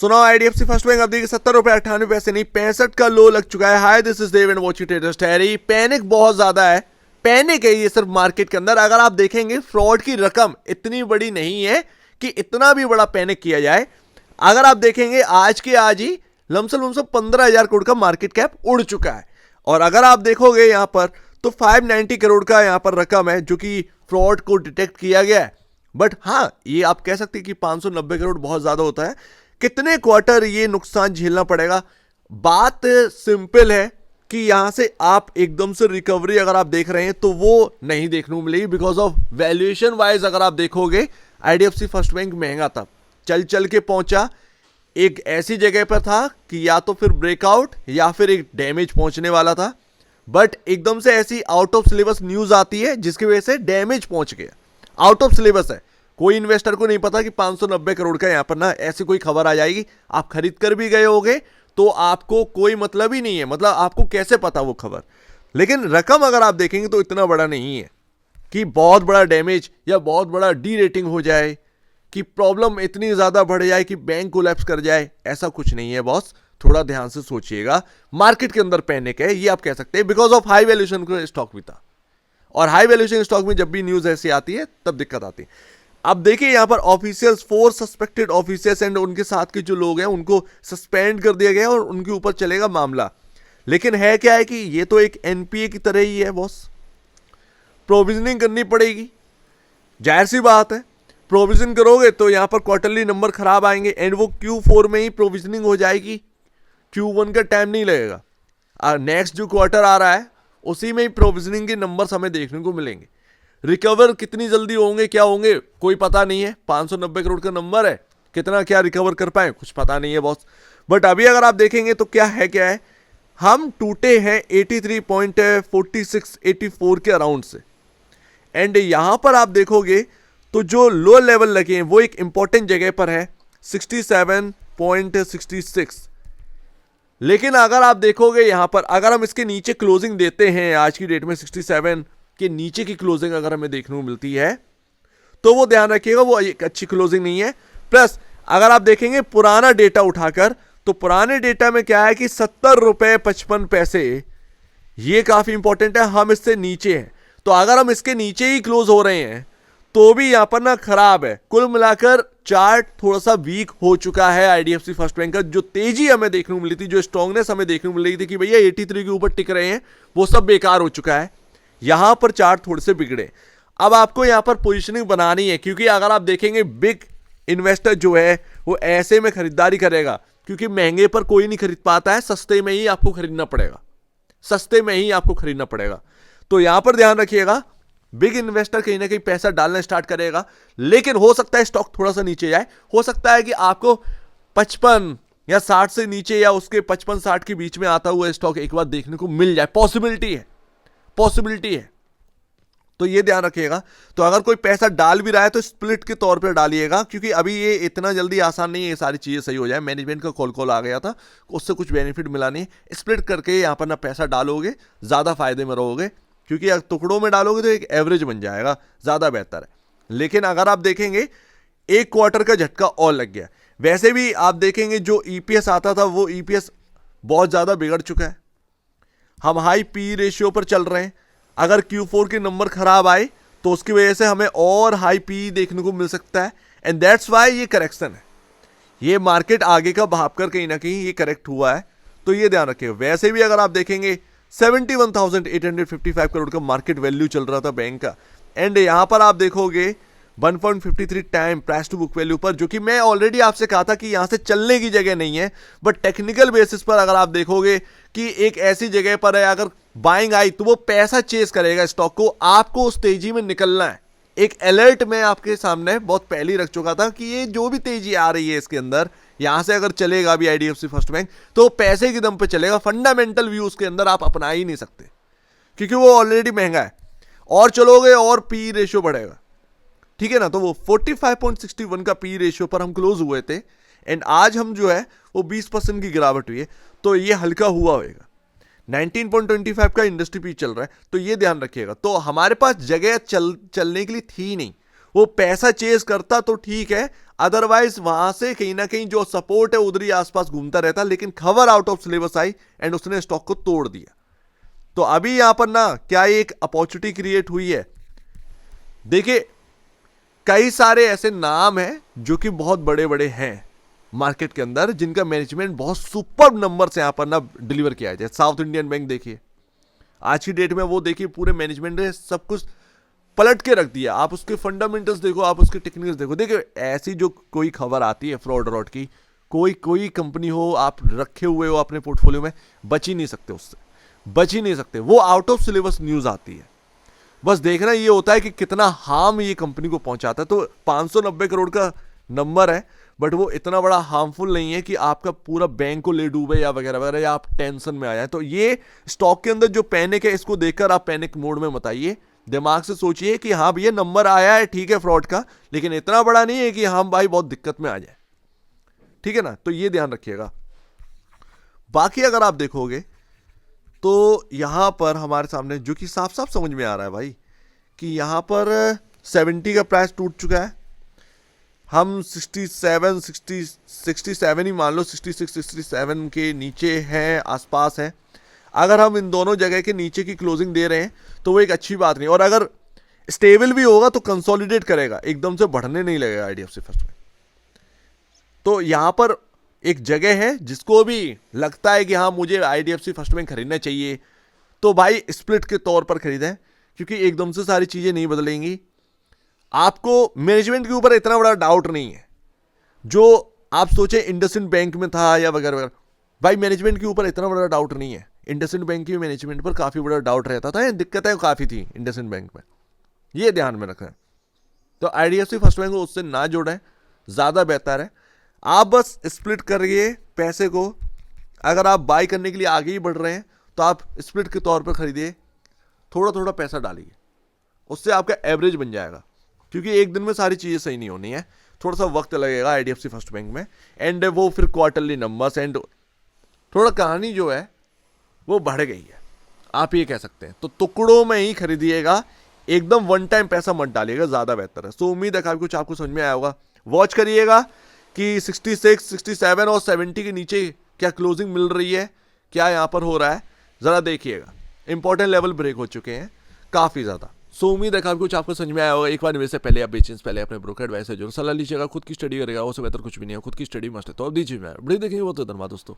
सुनाओ IDFC first bank अब देखिए 70 रुपए 98 पैसे नहीं 65 का लो लग चुका है। Hi this is Dev and watch it traders diary. Panic बहुत ज्यादा है, पैनिक है ये सिर्फ मार्केट के अंदर। अगर आप देखेंगे फ्रॉड की रकम इतनी बड़ी नहीं है कि इतना भी बड़ा पैनिक किया जाए। अगर आप देखेंगे आज के आज ही लमसम 15,000 करोड़ का मार्केट कैप उड़ चुका है। और अगर आप देखोगे यहां पर तो 590 करोड़ का यहां पर रकम है जो कि फ्रॉड को डिटेक्ट किया गया है। बट हाँ, ये आप कह सकते हैं कि 590 करोड़ बहुत ज्यादा होता है। कितने क्वार्टर ये नुकसान झेलना पड़ेगा? बात सिंपल है कि यहां से आप एकदम से रिकवरी अगर आप देख रहे हैं तो वो नहीं देखने को मिलेगी, बिकॉज ऑफ वैल्यूएशन वाइज अगर आप देखोगे आईडीएफसी फर्स्ट बैंक महंगा था, चल चल के पहुंचा एक ऐसी जगह पर था कि या तो फिर ब्रेकआउट या फिर एक डैमेज पहुंचने वाला था। बट एकदम से ऐसी आउट ऑफ सिलेबस न्यूज आती है जिसकी वजह से डैमेज पहुंच गया। आउट ऑफ सिलेबस है, कोई इन्वेस्टर को नहीं पता कि 590 करोड़ का यहां पर ना ऐसी कोई खबर आ जाएगी। आप खरीद कर भी गए होगे तो आपको कोई मतलब ही नहीं है, मतलब आपको कैसे पता वो खबर। लेकिन रकम अगर आप देखेंगे तो इतना बड़ा नहीं है कि बहुत बड़ा डैमेज या बहुत बड़ा डी रेटिंग हो जाए, कि प्रॉब्लम इतनी ज्यादा बढ़ जाए कि बैंक कोलैप्स कर जाए। ऐसा कुछ नहीं है बॉस, थोड़ा ध्यान से सोचिएगा। मार्केट के अंदर पैनिक है ये आप कह सकते हैं, बिकॉज ऑफ हाई वैल्यूएशन का स्टॉक भी था। और हाई वैल्यूएशन स्टॉक में जब भी न्यूज ऐसी आती है तब दिक्कत आती है। अब देखिए यहां पर ऑफिशियल्स 4 सस्पेक्टेड ऑफिसर्स एंड उनके साथ के जो लोग हैं उनको सस्पेंड कर दिया गया और उनके ऊपर चलेगा मामला। लेकिन है क्या है कि ये तो एक एनपीए की तरह ही है बॉस, प्रोविजनिंग करनी पड़ेगी। जाहिर सी बात है, प्रोविजन करोगे तो यहां पर क्वार्टरली नंबर खराब आएंगे एंड वो Q4 में ही प्रोविजनिंग हो जाएगी, Q1 का टाइम नहीं लगेगा। नेक्स्ट जो क्वार्टर आ रहा है उसी में ही प्रोविजनिंग के नंबर्स हमें देखने को मिलेंगे। रिकवर कितनी जल्दी होंगे क्या होंगे कोई पता नहीं है। 590 करोड़ का नंबर है, कितना क्या रिकवर कर पाए कुछ पता नहीं है बॉस। बट अभी अगर आप देखेंगे तो क्या है, हम टूटे हैं 83.46 84 के अराउंड से। एंड यहां पर आप देखोगे तो जो लो लेवल लगे हैं वो एक इंपॉर्टेंट जगह पर है 67.66। लेकिन अगर आप देखोगे यहां पर अगर हम इसके नीचे क्लोजिंग देते हैं आज की डेट में 67 के नीचे की क्लोजिंग अगर हमें देखने को मिलती है तो वो ध्यान रखिएगा वो एक अच्छी क्लोजिंग नहीं है। प्लस अगर आप देखेंगे पुराना डेटा उठाकर तो पुराने डेटा में क्या है कि 70.55 ये काफी इंपॉर्टेंट है। हम इससे नीचे हैं तो अगर हम इसके नीचे ही क्लोज हो रहे हैं तो भी यहां पर ना खराब है। कुल मिलाकर चार्ट थोड़ा सा वीक हो चुका है आईडीएफसी फर्स्ट बैंक का। जो तेजी हमें देखने को मिली थी, जो स्ट्रांगनेस हमें देखने को मिल रही थी कि भैया 83 के ऊपर टिक रहे हैं, वो सब बेकार हो चुका है। यहां पर चार्ट थोड़े से बिगड़े। अब आपको यहां पर पोजीशनिंग बनानी है, क्योंकि अगर आप देखेंगे बिग इन्वेस्टर जो है वो ऐसे में खरीदारी करेगा, क्योंकि महंगे पर कोई नहीं खरीद पाता है, सस्ते में ही आपको खरीदना पड़ेगा, सस्ते में ही आपको खरीदना पड़ेगा। तो यहां पर ध्यान रखिएगा, बिग इन्वेस्टर कहीं ना कहीं पैसा डालना स्टार्ट करेगा। लेकिन हो सकता है स्टॉक थोड़ा सा नीचे जाए, हो सकता है कि आपको 55 या 60 से नीचे या उसके 55-60 के बीच में आता हुआ स्टॉक एक बार देखने को मिल जाए। पॉसिबिलिटी है, पॉसिबिलिटी है, तो ये ध्यान रखिएगा। तो अगर कोई पैसा डाल भी रहा है तो स्प्लिट के तौर पर डालिएगा, क्योंकि अभी ये इतना जल्दी आसान नहीं है ये सारी चीजें सही हो जाए। मैनेजमेंट का कॉल आ गया था, उससे कुछ बेनिफिट मिला नहीं। स्प्लिट करके यहां पर ना पैसा डालोगे ज्यादा फायदे में रहोगे, क्योंकि अगर टुकड़ों में डालोगे तो एक एवरेज बन जाएगा, ज्यादा बेहतर है। लेकिन अगर आप देखेंगे एक क्वार्टर का झटका और लग गया। वैसे भी आप देखेंगे जो ईपीएस आता था वो ईपीएस बहुत ज्यादा बिगड़ चुका है। हम हाई पी रेशियो पर चल रहे हैं। अगर Q4 के नंबर खराब आए तो उसकी वजह से हमें और हाई पी देखने को मिल सकता है। एंड दैट्स वाई ये करेक्शन है, ये मार्केट आगे का भाप कर कहीं ना कहीं ये करेक्ट हुआ है, तो ये ध्यान रखिएगा। वैसे भी अगर आप देखेंगे 71,855 करोड़ का मार्केट वैल्यू चल रहा था बैंक का। एंड यहां पर आप देखोगे 1.53 time price to book value पर, जो कि मैं ऑलरेडी आपसे कहा था कि यहां से चलने की जगह नहीं है। बट टेक्निकल बेसिस पर अगर आप देखोगे कि एक ऐसी जगह पर है, अगर बाइंग आई तो वो पैसा चेस करेगा स्टॉक को, आपको उस तेजी में निकलना है। एक अलर्ट मैं आपके सामने बहुत पहले ही रख चुका था कि ये जो भी तेजी आ रही है इसके अंदर, यहां से अगर चलेगा अभी आईडीएफसी फर्स्ट बैंक तो पैसे के दम पे चलेगा। फंडामेंटल व्यू उसके अंदर आप अपना ही नहीं सकते, क्योंकि वो ऑलरेडी महंगा है। और चलोगे और पी रेशियो बढ़ेगा, ठीक है ना। तो वो 45.61 का पी रेशियो पर हम क्लोज हुए थे एंड आज हम जो है वो 20% की गिरावट हुई है, तो ये हल्का हुआ होगा। 19.25 का इंडस्ट्री पी चल रहा है, तो ये ध्यान रखिएगा। तो हमारे पास जगह चलने के लिए थी नहीं, वो पैसा चेस करता तो ठीक है, अदरवाइज वहां से कहीं ना कहीं जो सपोर्ट है उधर ही आसपास घूमता रहता, लेकिन खबर out of syllabus I and उसने स्टॉक को तोड़ दिया। तो अभी यहां पर ना क्या एक अपॉर्चुनिटी क्रिएट हुई है। देखिए कई सारे ऐसे नाम हैं जो कि बहुत बड़े बड़े हैं मार्केट के अंदर, जिनका मैनेजमेंट बहुत सुपर नंबर से यहां पर ना डिलीवर किया जाए। साउथ इंडियन बैंक देखिए, आज की डेट में वो देखिए पूरे मैनेजमेंट ने सब कुछ पलट के रख दिया। आप उसके फंडामेंटल्स देखो, आप उसके टेक्निकल्स देखो। देखिए ऐसी जो कोई खबर आती है फ्रॉड व्रॉड की, कोई कंपनी हो आप रखे हुए हो अपने पोर्टफोलियो में, बच ही नहीं सकते उससे, बच ही नहीं सकते। वो आउट ऑफ सिलेबस न्यूज आती है। बस देखना ये होता है कि कितना हार्म ये कंपनी को पहुंचाता है। तो 590 करोड़ का नंबर है, बट वो इतना बड़ा हार्मफुल नहीं है कि आपका पूरा बैंक को ले डूबे या वगैरह वगैरह, या आप टेंशन में आ जाए। तो ये स्टॉक के अंदर जो पैनिक है, इसको देखकर आप पैनिक मोड में मत आइए। दिमाग से सोचिए कि हाँ भैया नंबर आया है ठीक है फ्रॉड का, लेकिन इतना बड़ा नहीं है कि हम भाई बहुत दिक्कत में आ जाए, ठीक है ना। तो ये ध्यान रखिएगा। बाकी अगर आप देखोगे तो यहां पर हमारे सामने जो कि साफ साफ समझ में आ रहा है भाई कि यहां पर 70 का प्राइस टूट चुका है। हम 67 ही मान लो, 66 67 के नीचे हैं, आसपास है। अगर हम इन दोनों जगह के नीचे की क्लोजिंग दे रहे हैं तो वो एक अच्छी बात नहीं, और अगर स्टेबल भी होगा तो कंसोलिडेट करेगा, एकदम से बढ़ने नहीं लगेगा आईडीएफसी फर्स्ट बैंक। तो यहां पर एक जगह है जिसको भी लगता है कि हाँ मुझे आईडीएफसी फर्स्ट बैंक खरीदना चाहिए, तो भाई स्प्लिट के तौर पर खरीदें, क्योंकि एकदम से सारी चीजें नहीं बदलेंगी। आपको मैनेजमेंट के ऊपर इतना बड़ा डाउट नहीं है जो आप सोचे इंडसइंड बैंक में था या वगैरह वगैरह। भाई मैनेजमेंट के ऊपर इतना बड़ा डाउट नहीं है। इंडसइंड बैंक की मैनेजमेंट पर काफी बड़ा डाउट रहता था, दिक्कतें काफी थी इंडसइंड बैंक में, ये ध्यान में रखें। तो आईडीएफसी फर्स्ट बैंक को उससे ना जोड़ें, ज्यादा बेहतर है। आप बस स्प्लिट करिए पैसे को। अगर आप बाई करने के लिए आगे ही बढ़ रहे हैं तो आप स्प्लिट के तौर पर खरीदिए, थोड़ा थोड़ा पैसा डालिए, उससे आपका एवरेज बन जाएगा। क्योंकि एक दिन में सारी चीजें सही नहीं होनी है, थोड़ा सा वक्त लगेगा आईडीएफसी फर्स्ट बैंक में, एंड वो फिर क्वार्टरली नंबर्स एंड थोड़ा कहानी जो है वो बढ़ गई है, आप ये कह सकते हैं। तो टुकड़ों में ही खरीदिएगा, एकदम वन टाइम पैसा मत डालिएगा, ज्यादा बेहतर है। तो उम्मीद है काफी कुछ आपको समझ में आया होगा। वॉच करिएगा कि 66 67 और 70 के नीचे क्या क्लोजिंग मिल रही है, क्या यहां पर हो रहा है, जरा देखिएगा। इंपॉर्टेंट लेवल ब्रेक हो चुके हैं काफी ज्यादा। सो उम्मीद है काफी कुछ आपको समझ में आया होगा। एक बार निवेश से पहले आप बेचने से पहले अपने ब्रोकर एडवाइस से जरूर सलाह लीजिएगा। खुद की स्टडी करेगा, उससे बेहतर कुछ भी नहीं है, खुद की स्टडी मस्ट है। तो अब दीजिए मैं बड़ी देखिए वो तो धन्यवाद दोस्तों।